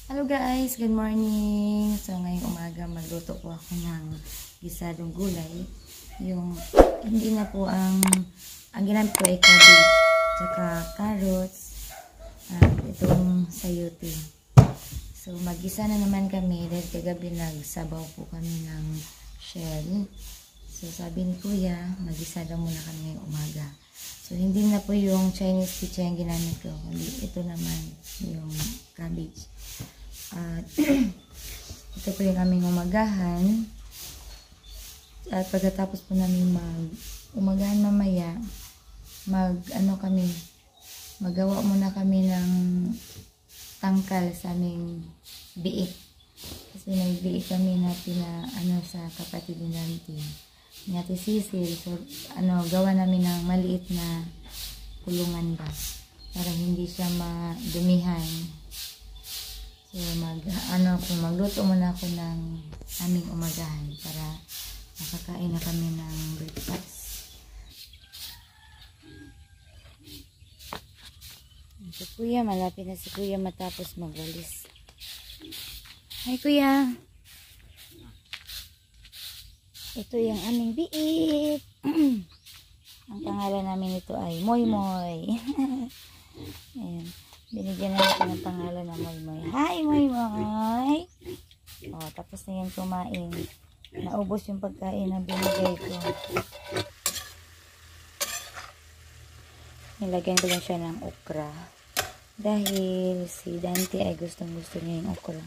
Hello guys, good morning. So ngayong umaga magluto po ako ng gisadong gulay. Yung hindi na po ang ginamit ko ay cabbage, tsaka carrots, at itong sayote. So magisa na naman kami dahil kagabi nagsabaw po kami ng shell. So sabi ni Kuya, magisa daw muna kami ngayong umaga. So hindi na po yung Chinese pizza yung ginamit ko, kundi ito naman yung cabbage. At ito po yung aming umagahan. At pagkatapos po namin umagahan mamaya, magawa muna kami ng tangkal sa aming biik. Kasi may biik kami na sa kapatid natin. Ni Ate Cecil. So gawa namin ng maliit na kulungan ba para hindi siya madumihan. So magluto muna ako ng aming umagahan para makakain na kami ng breakfast. Si Kuya, malapit na si Kuya matapos magwalis. Hi Kuya! Ito yung aming biik. Ang pangalan namin ito ay Moy Moy. Ayan. Binigyan na natin ng pangalan na Moy Moy. Hi Moy Moy! O, tapos na yan kumain. Naubos yung pagkain na binigay ko. Nilagyan ko lang siya ng okra. Dahil si Dante ay gustong gusto niya yung okra.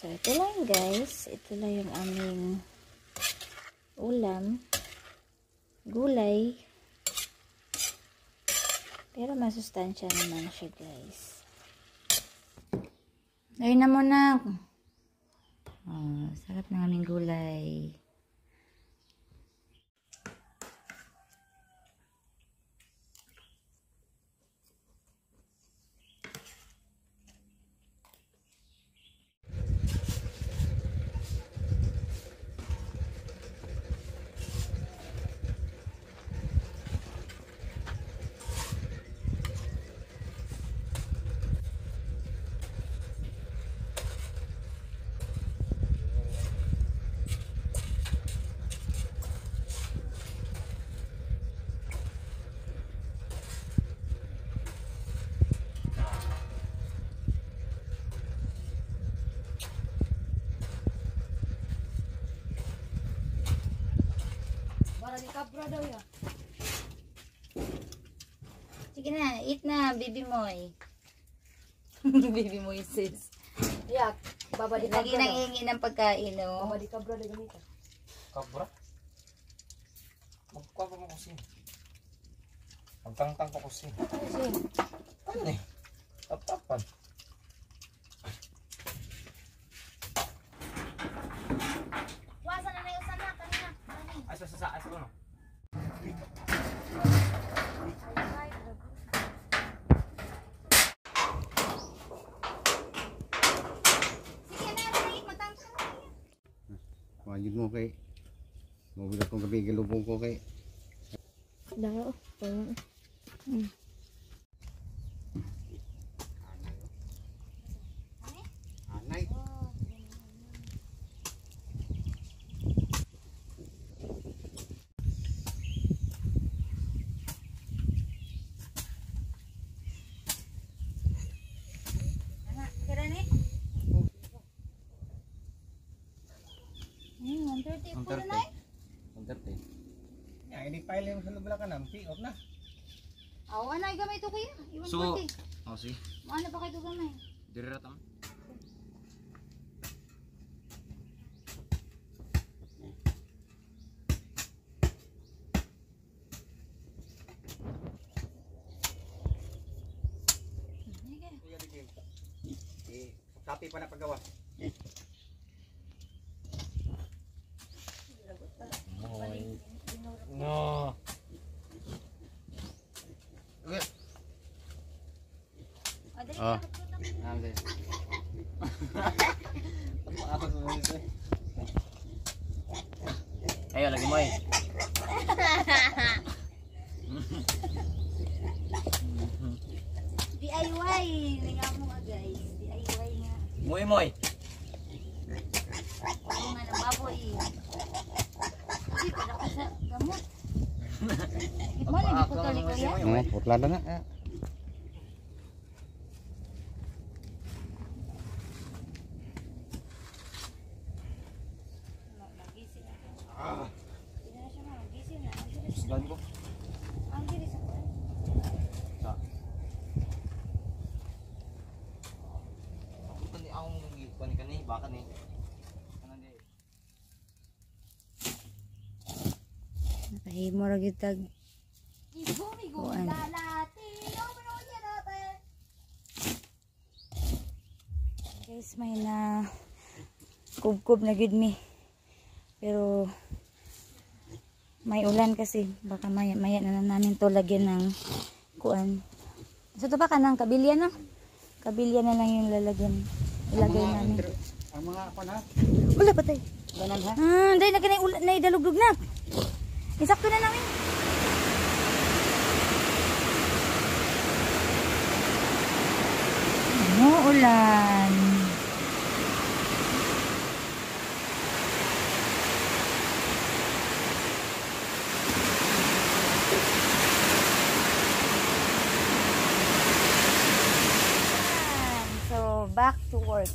So, ito lang guys. Ito lang yung aming ulam. Gulay. Pero masustansya naman siya guys. Ayun na muna. Oh, sarap ng aming gulay. Kabra daw ya. Sige na, eat na, baby Moy. Baby Moy sis. Yak, baba di kabra. Lagi nangihingi ng pagkain, no? Baba di kabra na ganito. Kabra? Magkuha pa mo kasi. Magtangtang pa kasi. Kasi, Ano eh? Tap-tapan. Wasa na yung sana, kanina. Asa ko no? Wajud mo kay mobil akong gabi galubong ko kay daw. anay. Kira ni? 130 po na eh. 130. Ya ini file mo sa lubla ka nang pick up na. Awa na gamay to kuya. Iwan So, ko sige. Ano pa kayo gamay? Diri ra tam. Copy pa na paggawa. No. Oh. Nande. Ako sa ayo lagi mo eh. Di DIY. Nga mo nga guys. DIY nga. Moy moy. Ano nga ng baboy. Hindi pa na sa gamot. Mo na di putol ni kuya. Putla na na. Magising na. Hindi na siya magising na. Sudan ko. Ang diri sa kuya. Sa. Ako ni akong kani baka ni. Kanan di. Nakahimo ra gyud tag Igo-migo Kuan. lalati. Ano ba niya natin? guys, may na kubkub na gyud mi. Pero may ulan kasi baka maya na namin to lagyan ng kuan. So to ba kanang kabilya no? Kabilya na lang yung ilagay namin. Ang mga apa na? Wala pa tay. Ganan ha? Dahil na kanay ulan na idalugdug na. Isakto na namin. Ano ulan? So, back to work.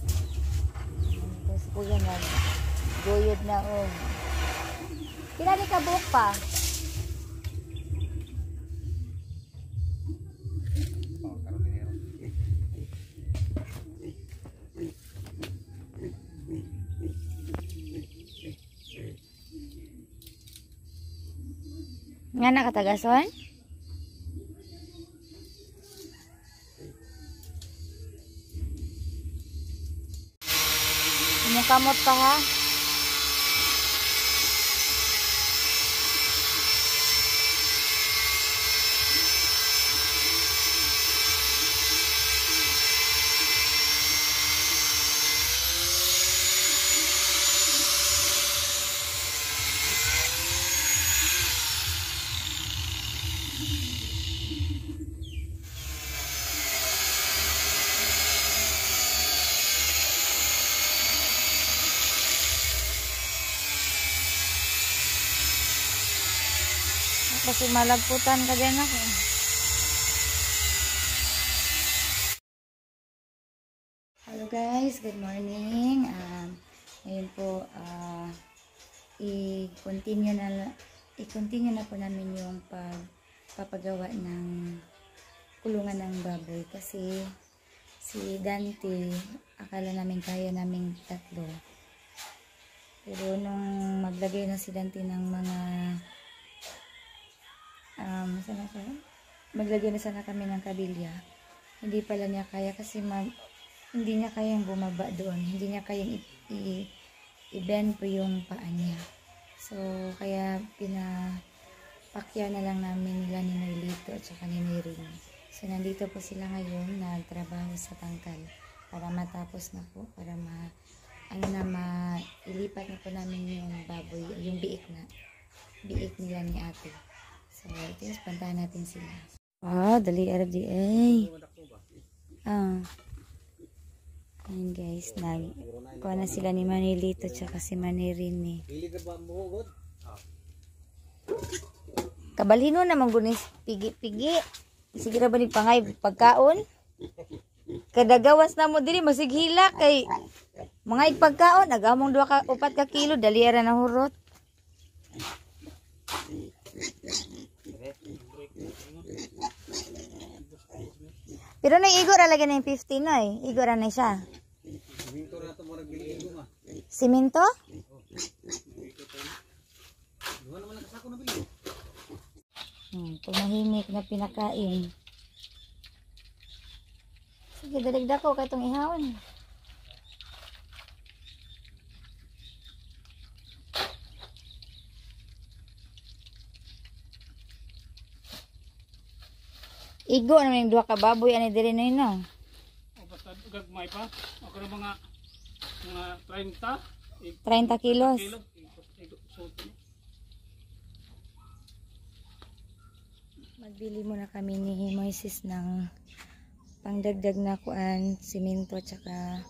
Tapos kuya nag-guyod na Pinali ka buhok pa. Nga nakatagason? Kamot pa ha? Kasi malagputan ka din ako. Hello guys, good morning. Ngayon po, i-continue na po namin yung pagpapagawa ng kulungan ng baboy. Kasi si Dante, akala namin kaya namin tatlo. Pero nung maglagay na si Dante ng mga maglagay na sana kami ng kabilya, hindi pala niya kaya kasi hindi niya kayang bumaba doon, hindi niya kayang i-bend po yung paa niya. So kaya pinapakyaw na lang namin nila ni Noelito at saka ni Ring. So nandito po sila ngayon nagtrabaho sa tangkal para matapos na po, para ilipat na po namin yung baboy, yung biik nila ni ate. So, ito yung puntahan natin sila. Wow, dali RDA. Ayan guys, kuha na sila ni Manilito tsaka si Manirin ni. Kabalhino naman gunis, pigi-pigi. Sige na ba ni pangay pagkaon? Kadagawas na mo dili, masighila kay mga pagkaon, nagamong 2 ka 4 ka kilo, dali ara na hurot. Pero nang igor alagay na yung 15 na eh. Igor na siya. Siminto na ito mo nagbili mo. Siminto? Duha naman nakasako na bili. Tumahimik na pinakain. Sige, daligda ko katong ihawon. Igo naman yung 2 ka baboy ani diri na yun. O basta gagmay pa. Ako na mga 30. 30 kilos. Magbili muna kami ni Moises ng pangdagdag na kuan, simento tsaka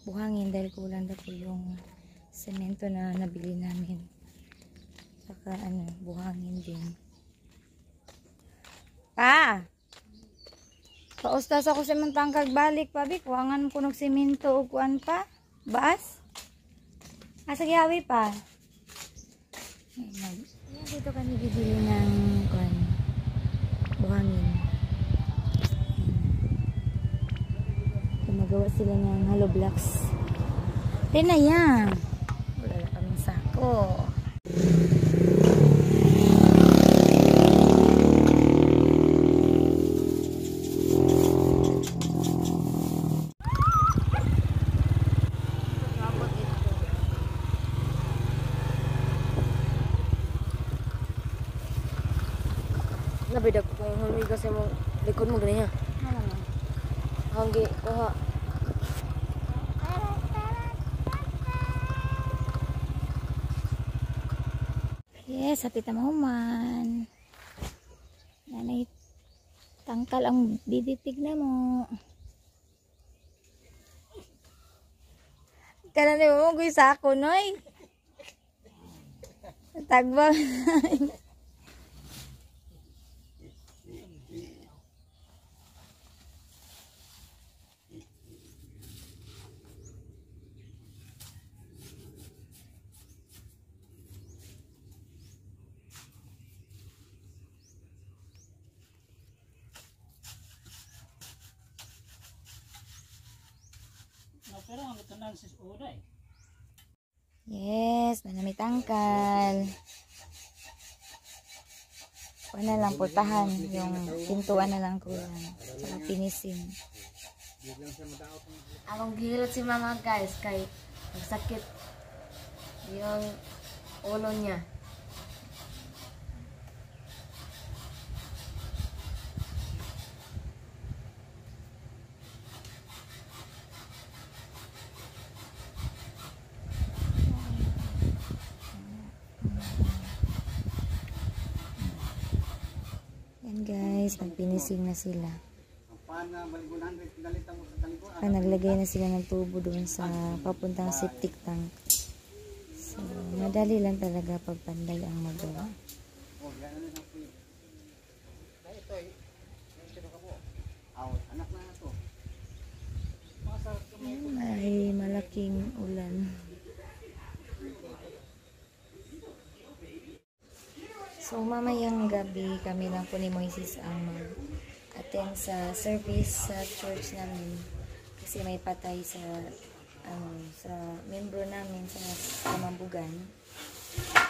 buhangin dahil kulang na po yung semento na nabili namin. Tsaka buhangin din. Paustas ako sa mantangkag balik pa bi, kuwangan ko ng semento o kuan pa. Baas? Asa gihawi pa? Dito kami bibili ng kuan, buhangin. Gumagawa sila ng hollow blocks. Tina yan. Wala na kaming sako. Nabidak ko hanggi kasi mo likod mo ganyan. Hanggi kuha. Yes, hapit na mahuman. Nanay, tangkal ang bibipig na mo. Kanan mo ko sa ako, noy. Tagbang. Pero ang tanan sis oday. Yes, nanami tangkal. Kuha na lang, pultahan. Yung pintuan na lang kulang. Saka pinisin. Akong gihilot si mama guys kay nagsakit yung ulo niya. Yan guys, nagpinising na sila. Naglagay na sila ng tubo doon sa papuntang septic tank. So, madali lang talaga pag panday ang magawa. Ay, malaking ulan. So, mamayang gabi kami lang po ni Moises ang mag-attend sa service sa church namin. Kasi may patay sa membro namin sa Kamambugan.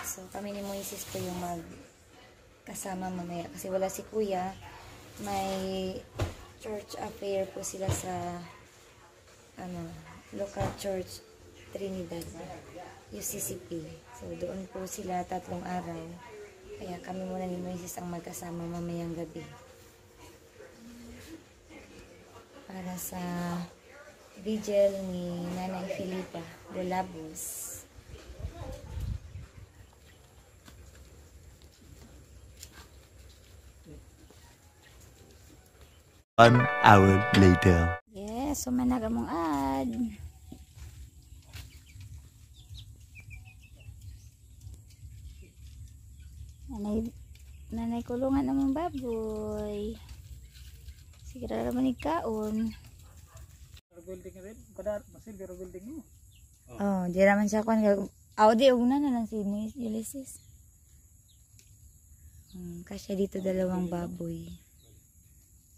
So, kami ni Moises po yung magkasama mamaya. Kasi wala si Kuya. May church affair po sila sa local church Trinidad, UCCP. So, doon po sila 3 araw. Kaya kami muna ni Moises ang magkasama mamayang gabi. Para sa vigil ni Nanay Filipa de Labos. 1 hour later. Yes, sumanag among ad. Nanay kulungan namang baboy. Sige ra man ni kaon. Building rin, kada masil pero building mo. Oh, di raman siya kuan Audi una na lang si Ulysses. Kasya dito 2 baboy.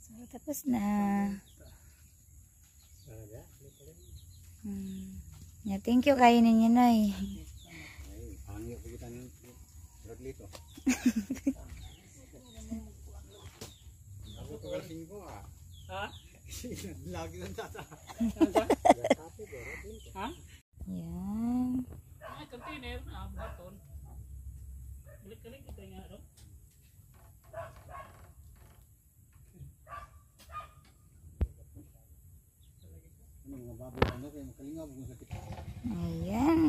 So, tapos na. Yeah, thank you kayo ninyo, Noy. Hangyo pa kita ng Rodlito. Ako to kasing ko ah. Ha? Lagi lang tata. Ha? Yan. Ay, container, baton. Balik-balik ito nga, no? Ayan.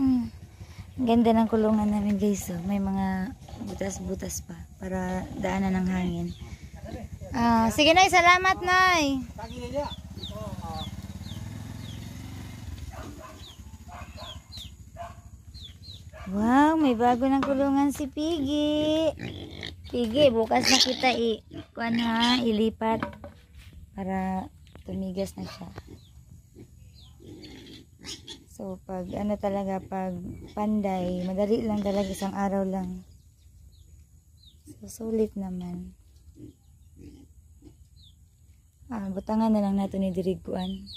Ang ganda ng kulungan namin guys. Oh. May mga butas-butas pa para daanan ng hangin. Sige Nay, salamat Nay. Wow, may bago ng kulungan si Piggy. Piggy, bukas na kita ilipat para tumigas na siya. So, pag pag panday, madali lang talaga, isang araw lang. So, sulit naman. Butangan na lang nato ni diriguan.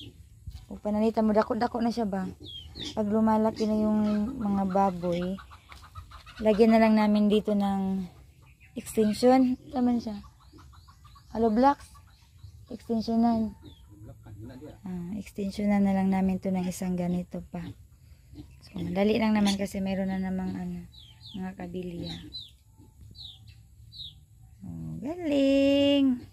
O pananita mo, dako-dako na siya ba? Pag lumalaki na yung mga baboy, lagyan na lang namin dito ng extension. Taman siya. Hollow blocks. Extensionan. Extensionan na lang namin to ng isang ganito pa. So, madali lang naman kasi meron na namang mga kabilya. Oh, galing!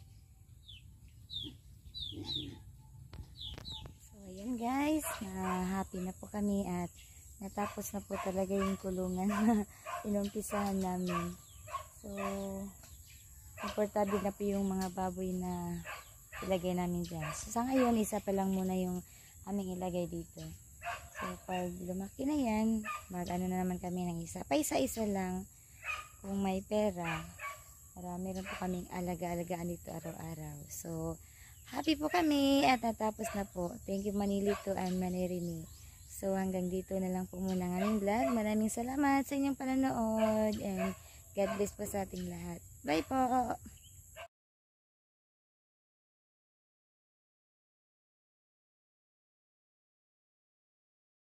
Guys, happy na po kami at natapos na po talaga yung kulungan na inumpisahan namin. So, komportable na po yung mga baboy na ilagay namin dyan. So, sa ngayon, isa pa lang muna yung aming ilagay dito. So, pag lumaki na yan, mag-ano na naman kami ng isa. Pa isa-isa lang kung may pera para meron po kaming alaga-alagaan dito araw-araw. So, happy po kami at natapos na po. Thank you Manilito and Manirini. So hanggang dito na lang po muna ng aming vlog. Maraming salamat sa inyong panonood and God bless po sa ating lahat. Bye po!